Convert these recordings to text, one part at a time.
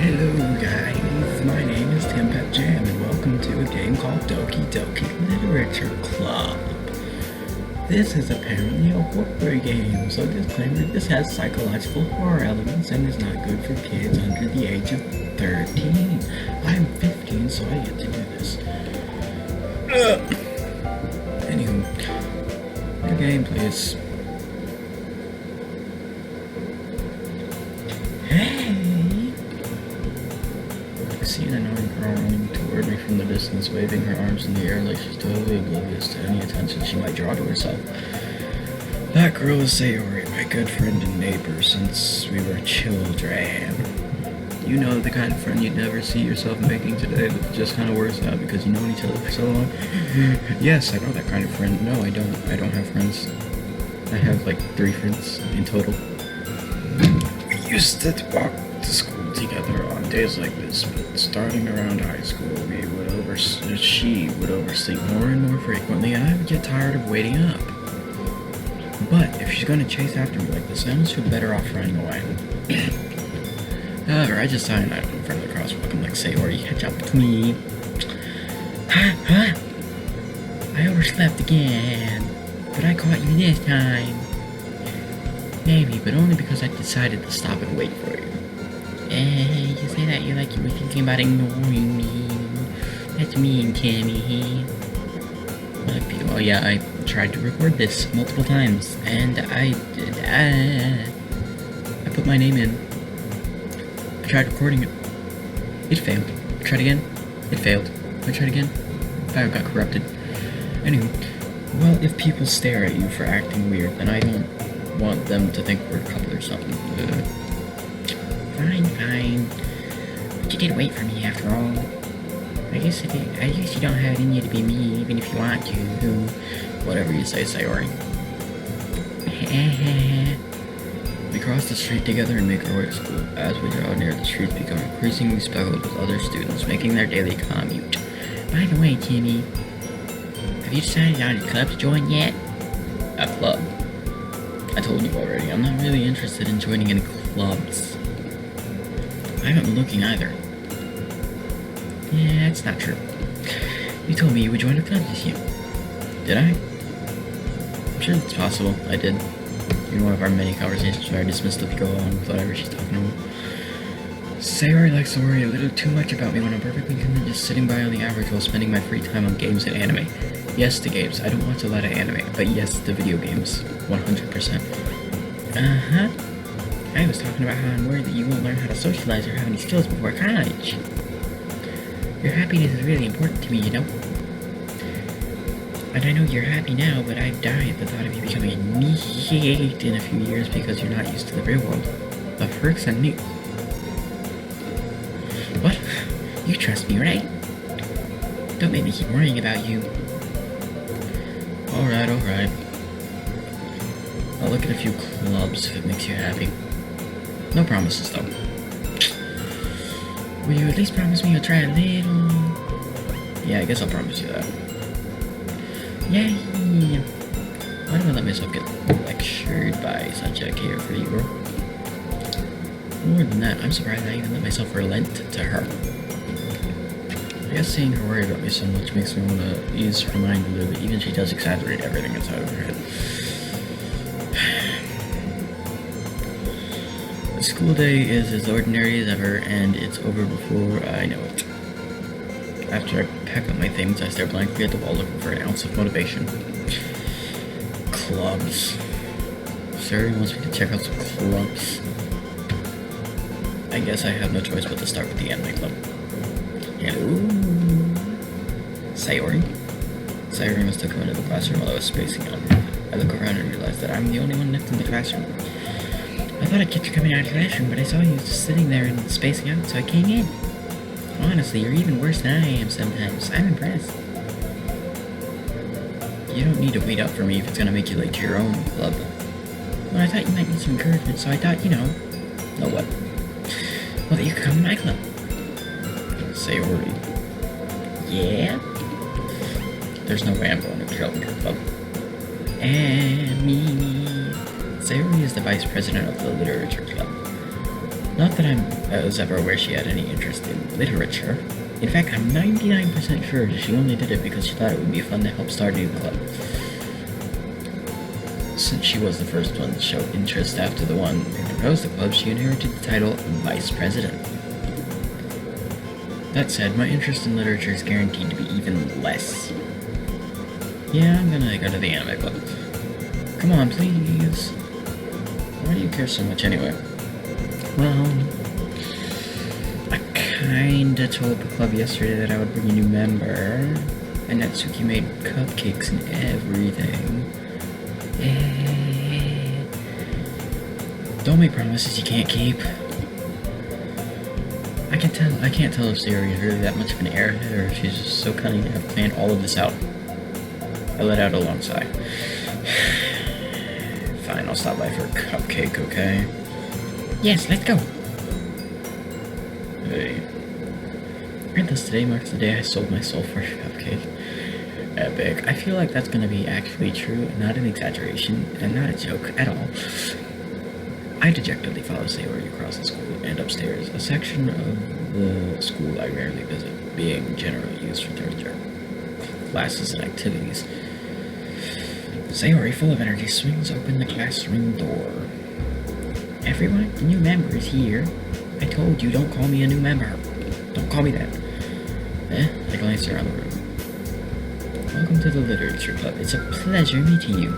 Hello guys, my name is Tim Pep Jam and welcome to a game called Doki Literature Club. This is apparently a horror game, so disclaimer, this has psychological horror elements and is not good for kids under the age of 13. I'm 15, so I get to do this. Anywho, the game please. I see an annoying girl running toward me from the distance, waving her arms in the air like she's totally oblivious to any attention she might draw to herself. That girl is Sayori, my good friend and neighbor since we were children. You know, the kind of friend you'd never see yourself making today, but just kind of works out because you know each other for so long. Yes, I know that kind of friend. No, I don't. I don't have friends. I have like 3 friends in total. We used to walk to school together on days like this, but starting around high school, she would oversleep more and more frequently, and I would get tired of waiting up. But if she's gonna chase after me like this, I almost feel better off running away. However, I just saw an item in front of the crosswalk. I'm like, Sayori, catch up with me. I overslept again, but I caught you this time. Maybe, but only because I decided to stop and wait for you. You say that you were thinking about ignoring me. That's mean, Timmy. Oh yeah, I tried to record this multiple times, and I put my name in. I tried recording it. It failed. I tried again. It failed. I tried again. File got corrupted. Anyway, well, if people stare at you for acting weird, then I don't want them to think we're a couple or something. Fine. But you did wait for me after all. I guess you don't have it in you to be me, even if you want to. Whatever you say, Sayori. We cross the street together and make our way to school. As we draw near, the streets become increasingly speckled with other students making their daily commute. By the way, Timmy, have you decided on a club to join yet? A club? I told you already, I'm not really interested in joining any clubs. I haven't been looking either. Yeah, that's not true. You told me you would join a club this year. Did I? I'm sure it's possible. I did. In one of our many conversations where I dismissively go on with whatever she's talking about. Sayori likes to worry a little too much about me when I'm perfectly content just sitting by on the average while spending my free time on games and anime. Yes to games. I don't watch a lot of anime, but yes to video games. 100%. Uh-huh. I was talking about how I'm worried that you won't learn how to socialize or have any skills before college. Your happiness is really important to me, you know? And I know you're happy now, but I'd die at the thought of you becoming a NEET in a few years because you're not used to the real world. The perks and NEET. What? You trust me, right? Don't make me keep worrying about you. Alright. I'll look at a few clubs if it makes you happy. No promises, though. Will you at least promise me you'll try a little? Yeah, I guess I'll promise you that. Yay! Why do I let myself get lectured by such a carefree girl? More than that, I'm surprised I even let myself relent to her. I guess seeing her worry about me so much makes me want to ease her mind a little bit, even if she does exaggerate everything inside of her head. The school day is as ordinary as ever, and it's over before I know it. After I pack up my things, I stare blankly at the wall looking for an ounce of motivation. Clubs. Sayori wants me to check out some clubs. I guess I have no choice but to start with the anime club. Hello? Sayori? Sayori must have come into the classroom while I was spacing out. I look around and realize that I'm the only one left in the classroom. I thought I'd catch you coming out of the classroom, but I saw you just sitting there and spacing out, so I came in. Honestly, you're even worse than I am sometimes. I'm impressed. You don't need to wait up for me if it's gonna make you late to your own club. Well, I thought you might need some encouragement, so I thought, you know what? Well, that you could come to my club. Sayori. Yeah? There's no way I'm going to your club. And me. Sayori is the vice president of the literature club. Not that I was ever aware she had any interest in literature. In fact, I'm 99% sure she only did it because she thought it would be fun to help start a new club. Since she was the first one to show interest after the one who proposed the club, she inherited the title Vice President. That said, my interest in literature is guaranteed to be even less. Yeah, I'm gonna go to the anime club. Come on, please. Why do you care so much anyway? Well, I kinda told the club yesterday that I would bring a new member, and Natsuki made cupcakes and everything. Don't make promises you can't keep. I can't tell if Sayori is really that much of an airhead or if she's just so cunning to have planned all of this out. I let out a long sigh. Fine, I'll stop by for a cupcake, okay? Yes, let's go! Hey. And thus today marks the day I sold my soul for a cupcake. Epic. I feel like that's gonna be actually true, not an exaggeration, and not a joke at all. I dejectedly follow Sayori across the school and upstairs, a section of the school I rarely visit, being generally used for third year classes and activities. Sayori, full of energy, swings open the classroom door. Everyone, the new member is here. I told you, don't call me a new member. Don't call me that. I glanced around the room. Welcome to the Literature Club. It's a pleasure meeting you.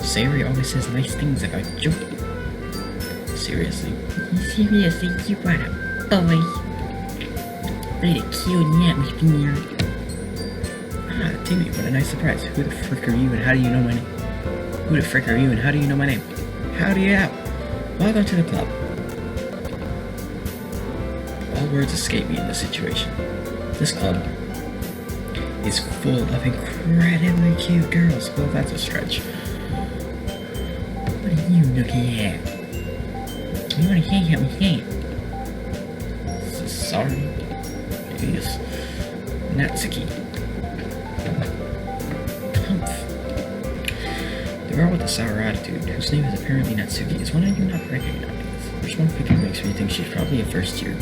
Sayori always says nice things about you. Seriously? Seriously, you brought a boy. Really cute and yet with me. Ah, Timmy, what a nice surprise. Who the frick are you and how do you know my name? Who the frick are you and how do you know my name? How do you know? Welcome to the club. All words escape me in this situation. This club is full of incredibly cute girls. Well, that's a stretch. What are you looking at? You want to hang out with me? Sorry. Yes. Natsuki. Humph. The girl with the sour attitude, whose name is apparently Natsuki, is one I do not recognize. Which one figure makes me think she's probably a first year.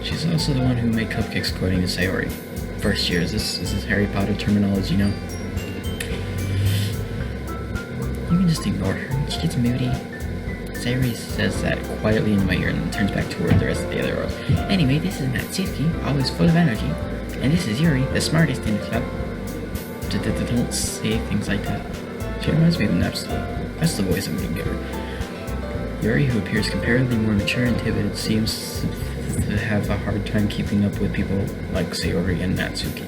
She's also the one who made cupcakes according to Sayori. First year, is this Harry Potter terminology now? You can just ignore her. She gets moody. Sayori says that quietly in my ear and then turns back toward the rest of the other row. Anyway, this is Natsuki, always full of energy. And this is Yuri, the smartest in the club. Don't say things like that. She reminds me of Natsuki. That's the voice I'm gonna give her. Yuri, who appears comparatively more mature and timid, seems to have a hard time keeping up with people like Sayori and Natsuki.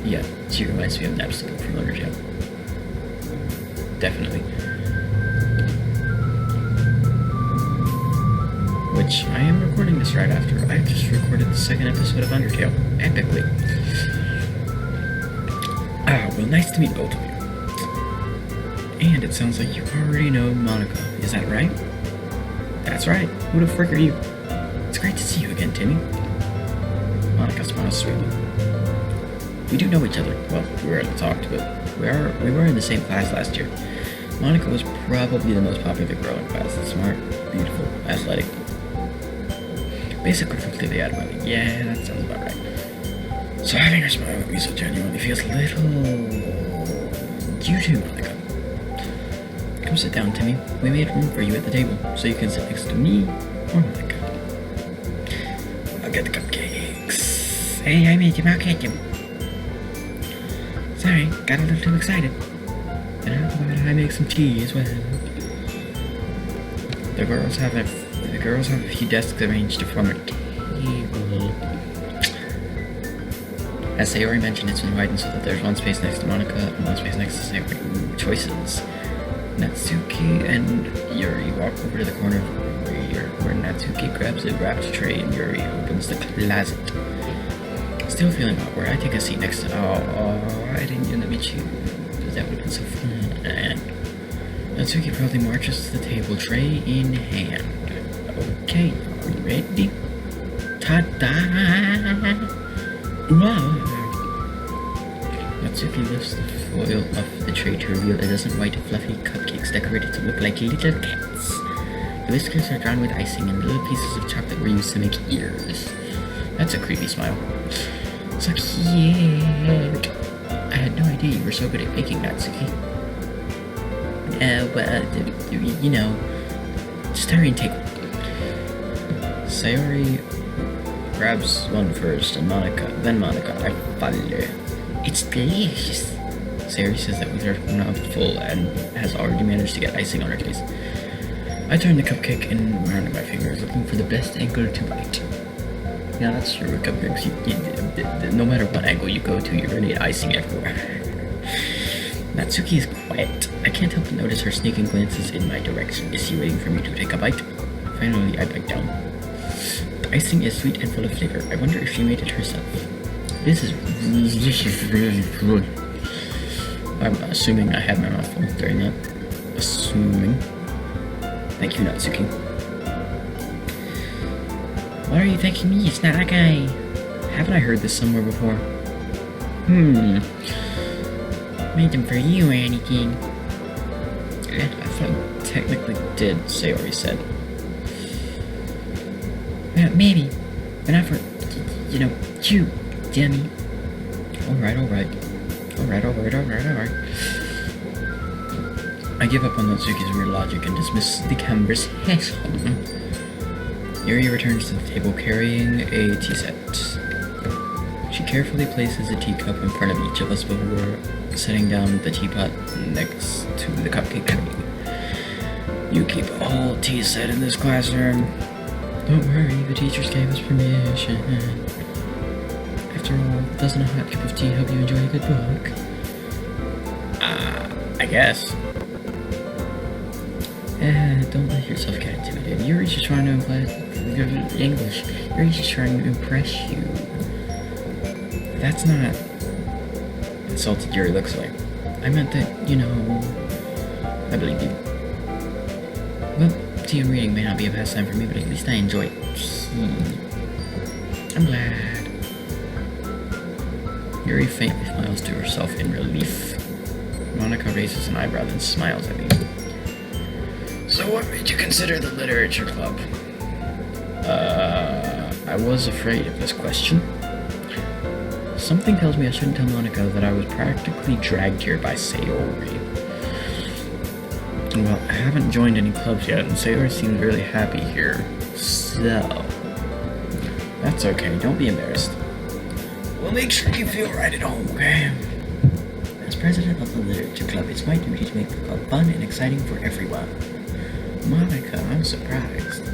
Yeah, she reminds me of Natsuki from Literature. Definitely. Which I am recording this right after. I just recorded the second episode of Undertale, epically. Ah, well, nice to meet both of you. And it sounds like you already know Monika, is that right? That's right. Who the frick are you? It's great to see you again, Timmy. Monika smiles sweetly. We do know each other. Well, we rarely talked, but we were in the same class last year. Monika was probably the most popular girl in class. Smart, beautiful, athletic. Basically completely out of my league. Yeah, that sounds about right. So having her smile at me so genuinely feels a little... You too, Monika. Come sit down, Timmy. We made room for you at the table, so you can sit next to me or Monika. I'll get the cupcakes. Hey, I made them. I'll get them. Sorry, got a little too excited. And how about I make some tea as well? The girls have a few desks arranged to form a table. As Sayori mentioned, it's been widened so that there's one space next to Monika and one space next to Sayori. Ooh, choices. Natsuki and Yuri walk over to the corner where Natsuki grabs a wrapped tray and Yuri opens the closet. Still feeling awkward, I take a seat next to... Oh, I didn't even let me choose. That would have been so fun. Natsuki proudly marches to the table, tray in hand. Okay, are you ready? Ta-da! Wow! Natsuki lifts the foil of the tray to reveal a dozen white, fluffy cupcakes decorated to look like little cats. The whiskers are drawn with icing and little pieces of chocolate were used to make ears. That's a creepy smile. So cute. I had no idea you were so good at baking, Natsuki. You know, just hurry and take one. Sayori grabs one first, and then Monika. I follow. It's delicious. Sayori says that with her mouth full and has already managed to get icing on her face. I turn the cupcake in around my fingers, looking for the best angle to bite. Yeah, that's true with cupcakes. No matter what angle you go to, you're gonna get icing everywhere. Natsuki is quiet. I can't help but notice her sneaking glances in my direction. Is she waiting for me to take a bite? Finally, I bite down. The icing is sweet and full of flavor. I wonder if she made it herself. This is really good. I'm assuming I had my mouth full during that. Assuming. Thank you, Natsuki. Why are you thanking me? It's not like haven't I heard this somewhere before? Made them for you or anything? I thought you technically did, Sayori said. Maybe, but not for, you, dummy. Alright. I give up on Natsuki's weird logic and dismiss the conversation. Yuri returns to the table carrying a tea set. She carefully places a teacup in front of each of us before setting down the teapot next to the cupcake tray. You keep a whole tea set in this classroom. Don't worry, the teachers gave us permission. After all, doesn't a hot cup of tea help you enjoy a good book? I guess. Don't let yourself get intimidated. Yuri's just trying to impress English. Yuri's just trying to impress you. That's not... Insulted Yuri looks like. I meant that, I believe you. Well, tea and reading may not be a pastime for me, but at least I enjoy it. I'm glad. Yuri faintly smiles to herself in relief. Monika raises an eyebrow then smiles at me. So what made you consider the literature club? I was afraid of this question. Something tells me I shouldn't tell Monika that I was practically dragged here by Sayori. Well, I haven't joined any clubs yet, and Sayori seems really happy here. So... That's okay, don't be embarrassed. We'll make sure you feel right at home, okay? As president of the literature club, it's my duty to make the club fun and exciting for everyone. Monika, I'm surprised.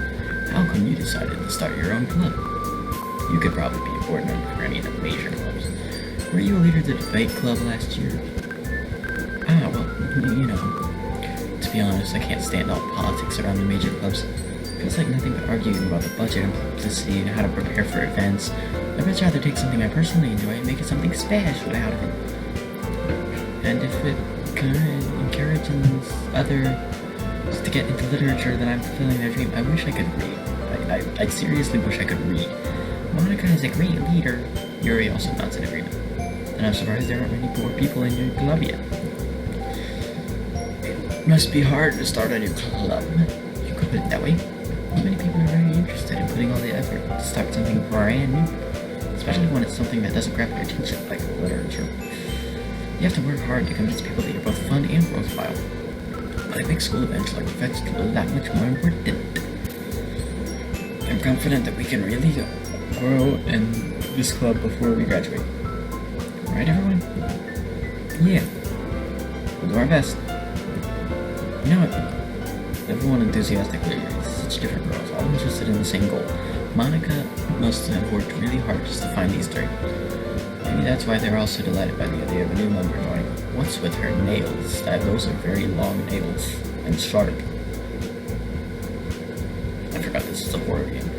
How come you decided to start your own club? You could probably be a board member for any of the major clubs. Were you a leader of the debate club last year? Well, to be honest, I can't stand all politics around the major clubs. It feels like nothing but arguing about the budget and publicity and how to prepare for events. I'd much rather take something I personally enjoy and make it something special out of it. And if it kind of encourages others to get into literature, then I'm fulfilling their dream. I wish I could read. I seriously wish I could read. Monika is a great leader. Yuri also nods in agreement. And I'm surprised there aren't many poor people in your club yet. It must be hard to start a new club. You could put it that way. Not many people are very interested in putting all the effort to start something brand new. Especially when it's something that doesn't grab your attention, like literature. You have to work hard to convince people that you're both fun and worthwhile. But it makes school events like festival that much more important. I'm confident that we can really grow in this club before we graduate. Right, everyone? Yeah. We'll do our best. You know what? Everyone enthusiastically agrees. Such different girls, all interested in the same goal. Monika must have worked really hard just to find these three. Maybe that's why they're all so delighted by the idea of a new member joining. What's with her nails? Those are very long nails and sharp. I forgot this is a horror game.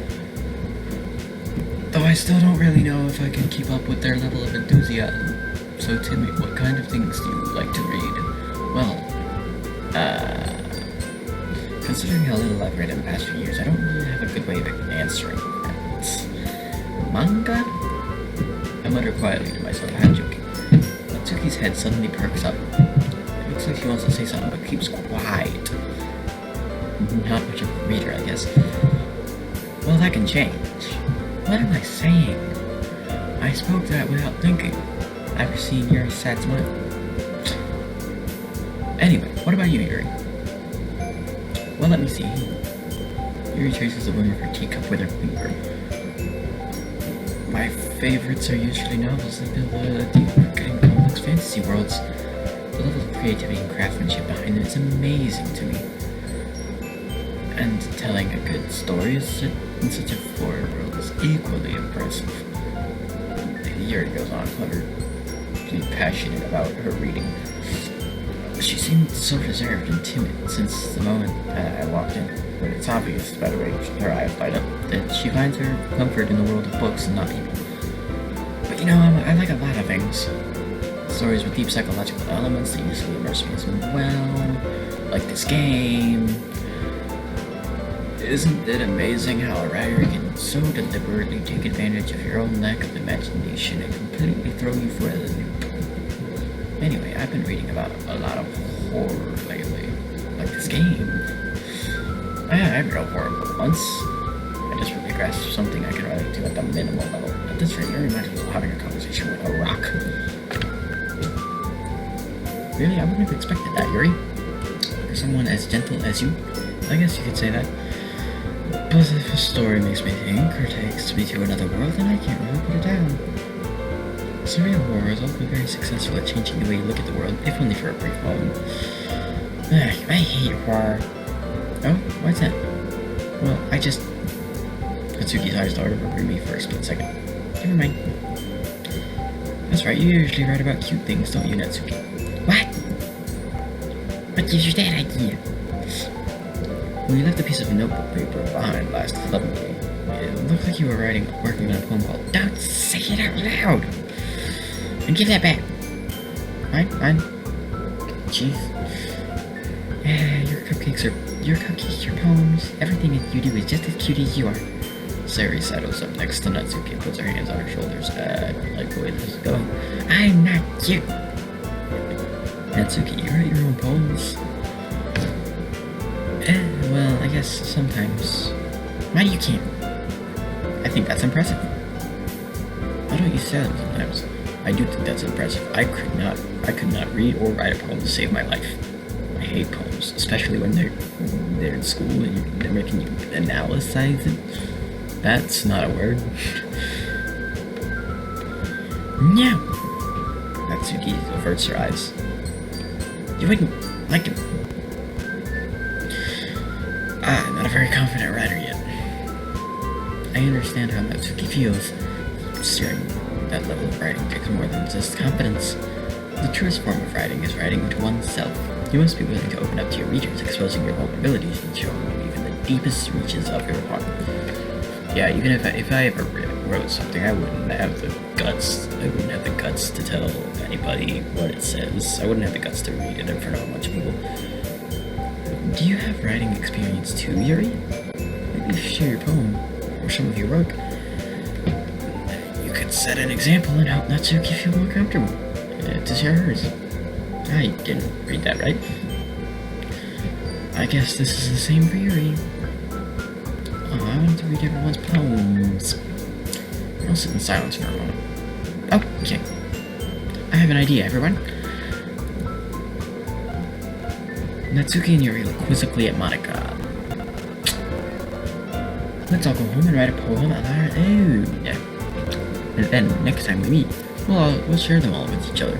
Though I still don't really know if I can keep up with their level of enthusiasm. So Timmy, what kind of things do you like to read? Well, considering how little I've read in the past few years, I don't really have a good way of answering that. Manga? I mutter quietly to myself, I'm joking. Natsuki's head suddenly perks up. It looks like she wants to say something, but keeps quiet. not much of a reader, I guess. Well, that can change. What am I saying? I spoke that without thinking. Ever seen your sad smile? Anyway, what about you, Yuri? Well, let me see. Yuri traces the rim of her teacup with her finger. My favorites are usually novels that build a deep, and complex fantasy worlds. The level of creativity and craftsmanship behind them is amazing to me. And telling a good story in such a foreign world is equally impressive. Yuri goes on, cleverly passionate about her reading. She seemed so reserved and timid since the moment I walked in. But it's obvious by the way her eyes light up that she finds her comfort in the world of books and not people. But you know, I like a lot of things. Stories with deep psychological elements that usually immerse me as well, like this game. Isn't it amazing how a writer can so deliberately take advantage of your own lack of imagination and completely throw you for a loop? Anyway, I've been reading about a lot of horror lately, like this game. I've read a horror book once. I just really grasped something I can relate to at the minimal level. At this rate, Yuri might as well having a conversation with a rock. Really? I wouldn't have expected that, Yuri. For someone as gentle as you, I guess you could say that. But if a story makes me think or takes me to another world, then I can't really put it down. Surreal horror is often very successful at changing the way you look at the world, if only for a brief moment. I hate horror. Oh, what's that? Well, Natsuki's eyes darted over me for a split second. Never mind. That's right, you usually write about cute things, don't you, Natsuki? What? What gives you that idea? When you left a piece of notebook paper behind last lovingly, it looked like you were working on a poem called Don't Say It Out Loud! And give that back. Fine. Jeez. Your cupcakes, your poems, everything that you do is just as cute as you are. Sayori settles up next to Natsuki and puts her hands on her shoulders. I don't like the way this is going. I'm not cute. Natsuki, you write your own poems? Well, I guess sometimes. Why do you can't? I think that's impressive. Why don't you say that sometimes? I do think that's impressive. I could not read or write a poem to save my life. I hate poems, especially when they're in school and they're making you analyze it. That's not a word. No. Natsuki averts her eyes. You wouldn't like him. I'm not a very confident writer yet. I understand how Natsuki feels. Steering that level of writing takes more than just confidence. The truest form of writing is writing to oneself. You must be willing to open up to your readers, exposing your vulnerabilities and showing them even the deepest reaches of your heart. Yeah, even if I ever wrote something, I wouldn't have the guts. I wouldn't have the guts to tell anybody what it says. I wouldn't have the guts to read it in front of a bunch of people. Do you have writing experience too, Yuri? Maybe share your poem or some of your work. You could set an example and help Natsuki feel more comfortable to share hers. I didn't read that right. I guess this is the same for Yuri. Oh, I wanted to read everyone's poems. I'll sit in silence for a moment. Oh, okay. I have an idea, everyone. Natsuki and Yuri look quizzically at Monika. Let's all go home and write a poem on our own. And then, next time we meet, we'll share them all with each other.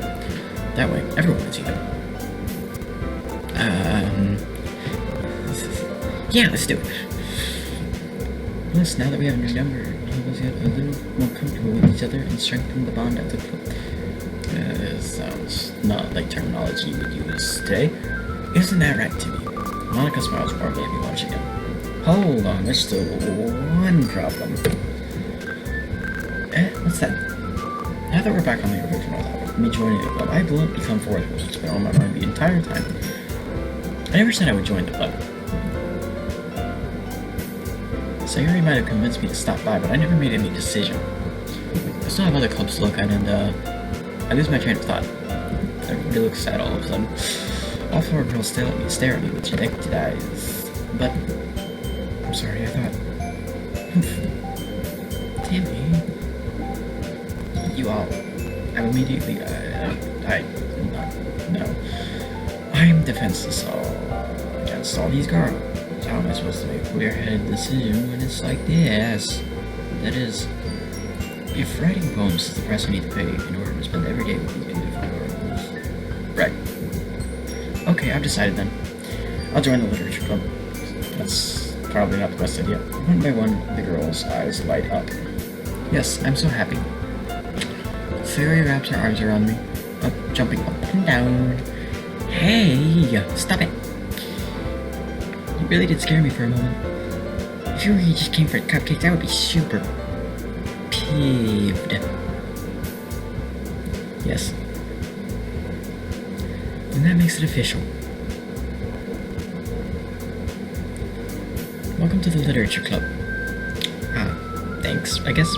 That way, everyone can see them. Yeah, let's do it. Plus, now that we have a new number, all of us get a little more comfortable with each other and strengthen the bond at the club. Sounds not like terminology you would use today. Isn't that right, Timmy? Monika smiles warmly at me once again. Hold on, there's still one problem. What's that? Now that we're back on the original level, me joining the club, I bluntly come forth, which has been on my mind the entire time. I never said I would join the club. Sayori might have convinced me to stop by, but I never made any decision. I still have other clubs to look at, and I lose my train of thought. I really look sad all of a sudden. All four girls stare at me with connected eyes. But I'm sorry, I thought. Timmy. You all. I'm immediately. No. I'm defenseless against all these girls. How am I supposed to make a clear-headed decision when it's like this? That is, if writing poems is the price I need to pay in order to spend every day with these beautiful girls. Right. Okay, I've decided then. I'll join the literature club. That's probably not the best idea. One by one, the girls' eyes light up. Yes, I'm so happy. Sayori wraps her arms around me, jumping up and down. Hey, stop it. You really did scare me for a moment. If Yuri just came for cupcakes, I would be super peeved. Yes. And that makes it official. Welcome to the literature club. Thanks, I guess.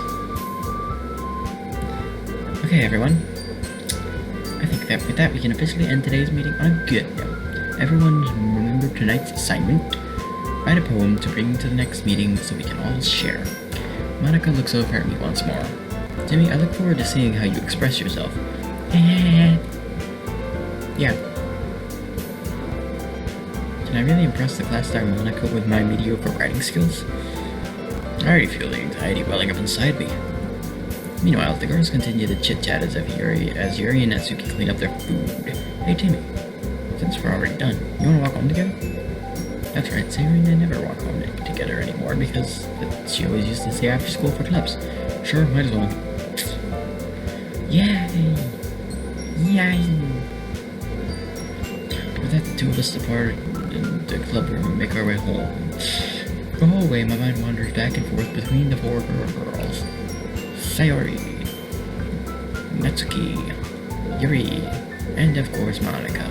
Okay, everyone. I think that with that, we can officially end today's meeting on a good note. Everyone remember tonight's assignment. Write a poem to bring to the next meeting so we can all share. Monika looks over at me once more. Timmy, I look forward to seeing how you express yourself. Yeah. Can I really impress the class star Monika with my mediocre writing skills? I already feel the anxiety welling up inside me. Meanwhile, the girls continue to chit-chat as Yuri and Natsuki clean up their food. Hey Timmy, since we're already done, you wanna walk home together? That's right, Sayori and I never walk home together anymore because she always used to stay after school for clubs. Sure, might as well. Yay! With that, the two of us depart in the club room and make our way home. The whole way, my mind wanders back and forth between the four girls. Sayori, Natsuki, Yuri, and of course Monika.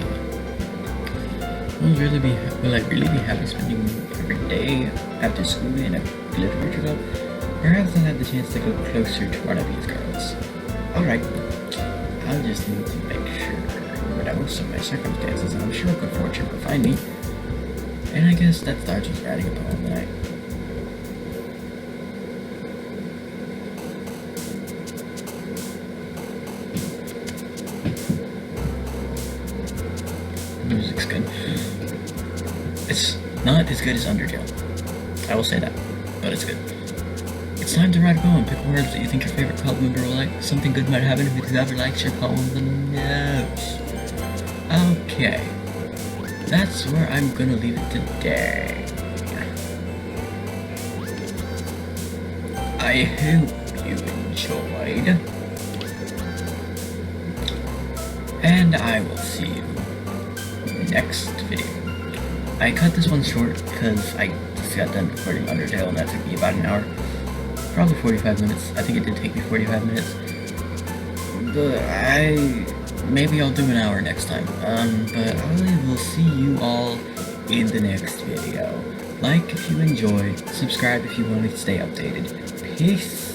Will I really be happy spending every day after school in a literature club? Perhaps I'll have the chance to go closer to one of these girls. Alright, I'll just need to make sure whatever some of my circumstances, and I'm sure good fortune will find me. And I guess that starts with writing a poem tonight. Music's good. It's not as good as Undertale. I will say that, but it's good. It's time to write a poem. Pick words that you think your favorite club member will like. Something good might happen if whoever likes your poem the most. Okay. That's where I'm gonna leave it today. I hope you enjoyed. And I will see you next video. I cut this one short because I just got done recording Undertale and that took me about an hour. Probably 45 minutes. I think it did take me 45 minutes. But maybe I'll do an hour next time. But I will see you all in the next video. Like if you enjoyed, subscribe if you want to stay updated. Peace.